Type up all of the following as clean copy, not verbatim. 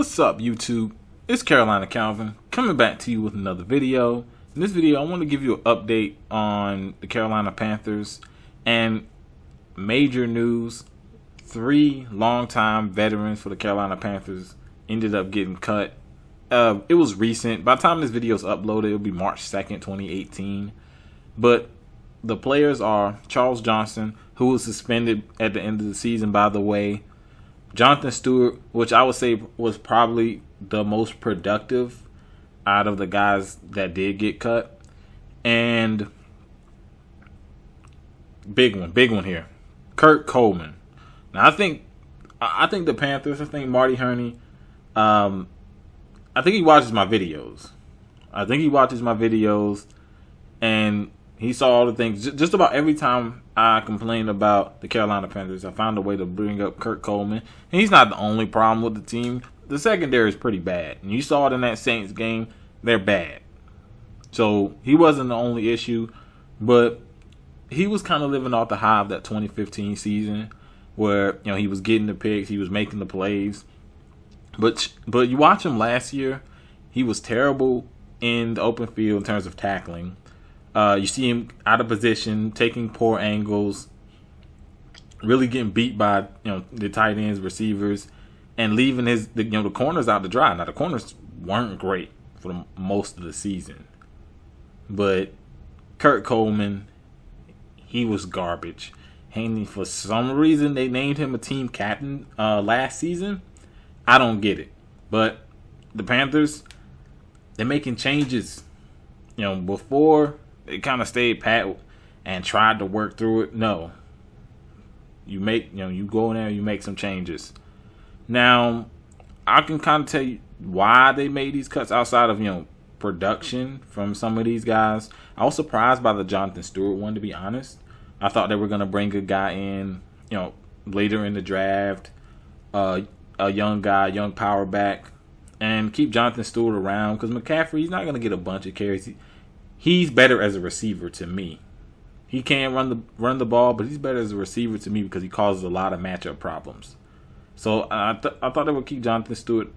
What's up, YouTube? It's Carolina Calvin coming back to you with another video. In this video, I want to give you an update on the Carolina Panthers and major news. 3 longtime veterans for the Carolina Panthers ended up getting cut. It was recent. By the time this video is uploaded, it'll be March 2nd, 2018. But the players are Charles Johnson, who was suspended at the end of the season, by the way. Jonathan Stewart, which I would say was probably the most productive out of the guys that did get cut. And big one here, Kurt Coleman. Now I think the Panthers, I think Marty Herney, I think he watches my videos. And he saw all the things. Just about every time I complain about the Carolina Panthers, I found a way to bring up Kurt Coleman. And he's not the only problem with the team. The secondary is pretty bad. And you saw it in that Saints game. They're bad. So he wasn't the only issue. But he was kind of living off the high of that 2015 season where, he was getting the picks. He was making the plays. But you watch him last year, he was terrible in the open field in terms of tackling. You see him out of position, taking poor angles, really getting beat by the tight ends, receivers, and leaving the corners out to dry. Now the corners weren't great for most of the season, but Kurt Coleman, he was garbage. And for some reason they named him a team captain last season. I don't get it, but the Panthers, they're making changes. Before, they kind of stayed pat and tried to work through it. No. You go in there, you make some changes. Now, I can kind of tell you why they made these cuts outside of, production from some of these guys. I was surprised by the Jonathan Stewart one, to be honest. I thought they were going to bring a guy in, later in the draft, a young guy, young power back, and keep Jonathan Stewart around because McCaffrey, he's not going to get a bunch of carries. He's better as a receiver to me. He can't run the ball, but he's better as a receiver to me because he causes a lot of matchup problems. So I thought they would keep Jonathan Stewart,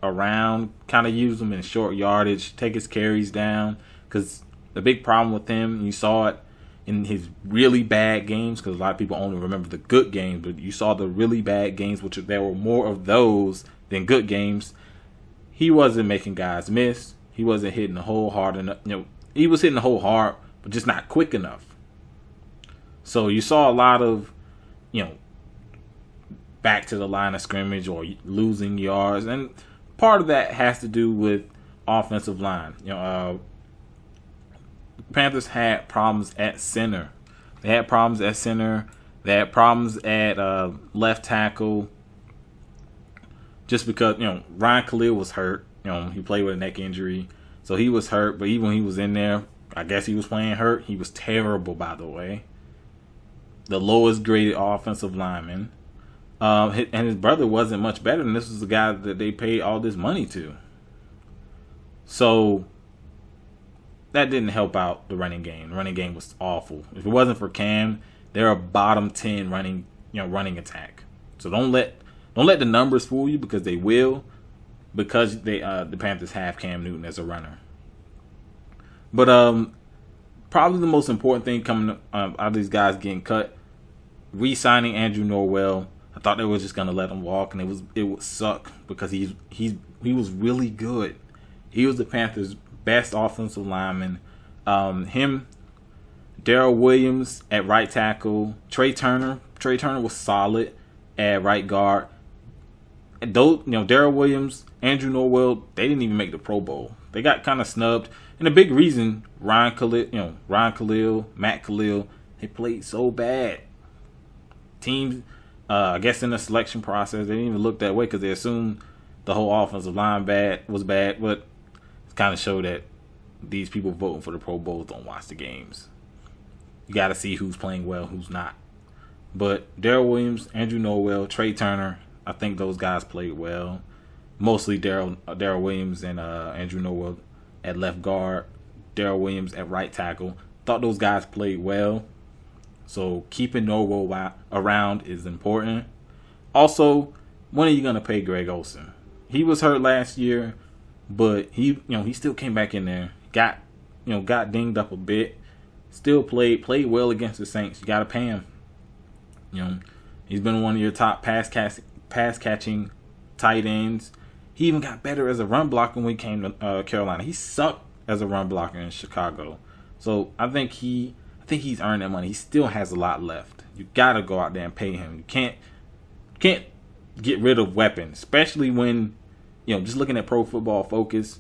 around, kind of use him in short yardage, take his carries down. Because the big problem with him, you saw it in his really bad games, because a lot of people only remember the good games, but you saw the really bad games, which there were more of those than good games. He wasn't making guys miss. He wasn't hitting the hole hard enough. He was hitting the hole hard, but just not quick enough. So you saw a lot of, back to the line of scrimmage or losing yards. And part of that has to do with offensive line. Panthers had problems at center. They had problems at left tackle. Just because, Ryan Khalil was hurt. He played with a neck injury. So he was hurt, but even when he was in there, I guess he was playing hurt. He was terrible, by the way. The lowest graded offensive lineman. And his brother wasn't much better, and this was the guy that they paid all this money to. So that didn't help out the running game. The running game was awful. If it wasn't for Cam, they're a bottom 10 running attack. So don't let the numbers fool you, because they will. Because the Panthers have Cam Newton as a runner. But probably the most important thing coming out of these guys getting cut, re-signing Andrew Norwell. I thought they were just gonna let him walk, and it would suck because he was really good. He was the Panthers' best offensive lineman. Him, Darrell Williams at right tackle, Trey Turner. Trey Turner was solid at right guard. And those, Darrell Williams, Andrew Norwell, they didn't even make the Pro Bowl. They got kind of snubbed. And the big reason, Ryan Khalil, Matt Khalil, they played so bad. Teams, I guess in the selection process, they didn't even look that way because they assumed the whole offensive line was bad. But it kind of showed that these people voting for the Pro Bowls don't watch the games. You got to see who's playing well, who's not. But Darrell Williams, Andrew Norwell, Trey Turner, I think those guys played well. Mostly Darrell Williams and Andrew Norwell at left guard. Darrell Williams at right tackle. Thought those guys played well. So keeping Norwell around is important. Also, when are you going to pay Greg Olsen? he was hurt last year, but he still came back in there. Got dinged up a bit. Still played well against the Saints. You got to pay him. He's been one of your top pass catching tight ends. He even got better as a run blocker when he came to Carolina. He sucked as a run blocker in Chicago. So I think he's earned that money. He still has a lot left. You got to go out there and pay him. You can't get rid of weapons, especially when just looking at Pro Football Focus,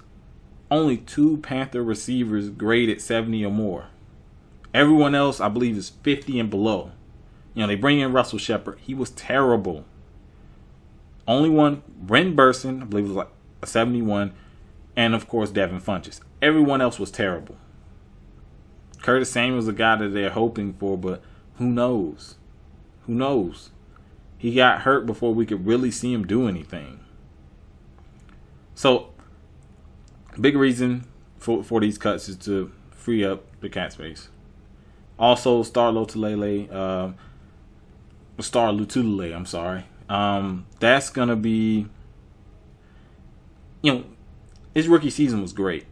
only 2 Panther receivers graded 70 or more. Everyone else, I believe, is 50 and below. They bring in Russell Shepard. He was terrible. Only one, Brent Burson, I believe it was like a 71, and of course Devin Funchess. Everyone else was terrible. Curtis Samuel's a guy that they're hoping for, but who knows? Who knows? He got hurt before we could really see him do anything. So, big reason for these cuts is to free up the cap space. Also, Star Lotulelei, I'm sorry. That's going to be, his rookie season was great.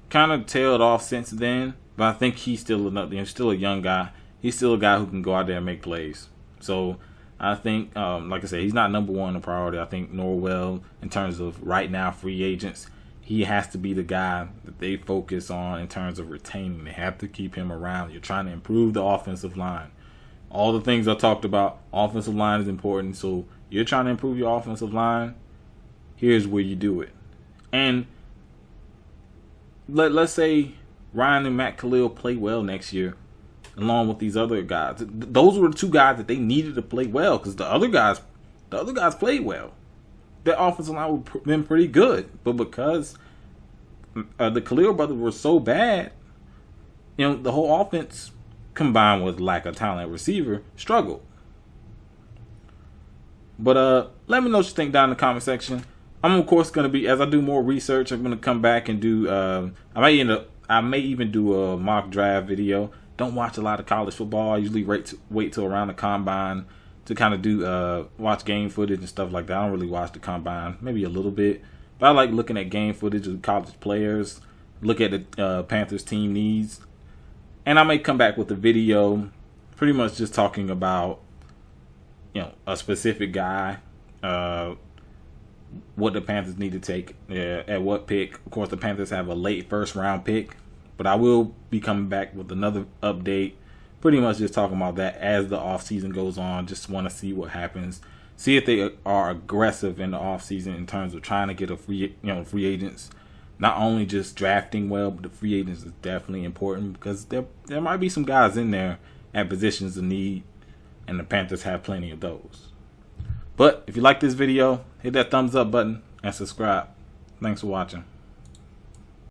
Kind of tailed off since then, but I think he's still still a young guy. He's still a guy who can go out there and make plays. So I think, like I said, he's not number one in priority. I think Norwell, in terms of right now free agents, he has to be the guy that they focus on in terms of retaining. They have to keep him around. You're trying to improve the offensive line. All the things I talked about, offensive line is important. So you're trying to improve your offensive line. Here's where you do it. And let's say Ryan and Matt Khalil play well next year, along with these other guys. Those were the 2 guys that they needed to play well, because the other guys played well. Their offensive line would have been pretty good, but because the Khalil brothers were so bad, the whole offense, combined with lack of talent at receiver, struggled. But let me know what you think down in the comment section. I'm of course going to be, as I do more research, I'm going to come back and do. I may even do a mock draft video. Don't watch a lot of college football. I usually wait till around the combine to kind of do watch game footage and stuff like that. I don't really watch the combine, maybe a little bit, but I like looking at game footage of college players, look at the Panthers team needs, and I may come back with a video pretty much just talking about a specific guy, what the Panthers need to take at what pick. Of course, the Panthers have a late first round pick, but I will be coming back with another update. Pretty much just talking about that as the offseason goes on. Just want to see what happens. See if they are aggressive in the offseason in terms of trying to get a free agents. Not only just drafting well, but the free agents is definitely important, because there might be some guys in there at positions of need, and the Panthers have plenty of those. But if you like this video, hit that thumbs up button and subscribe. Thanks for watching.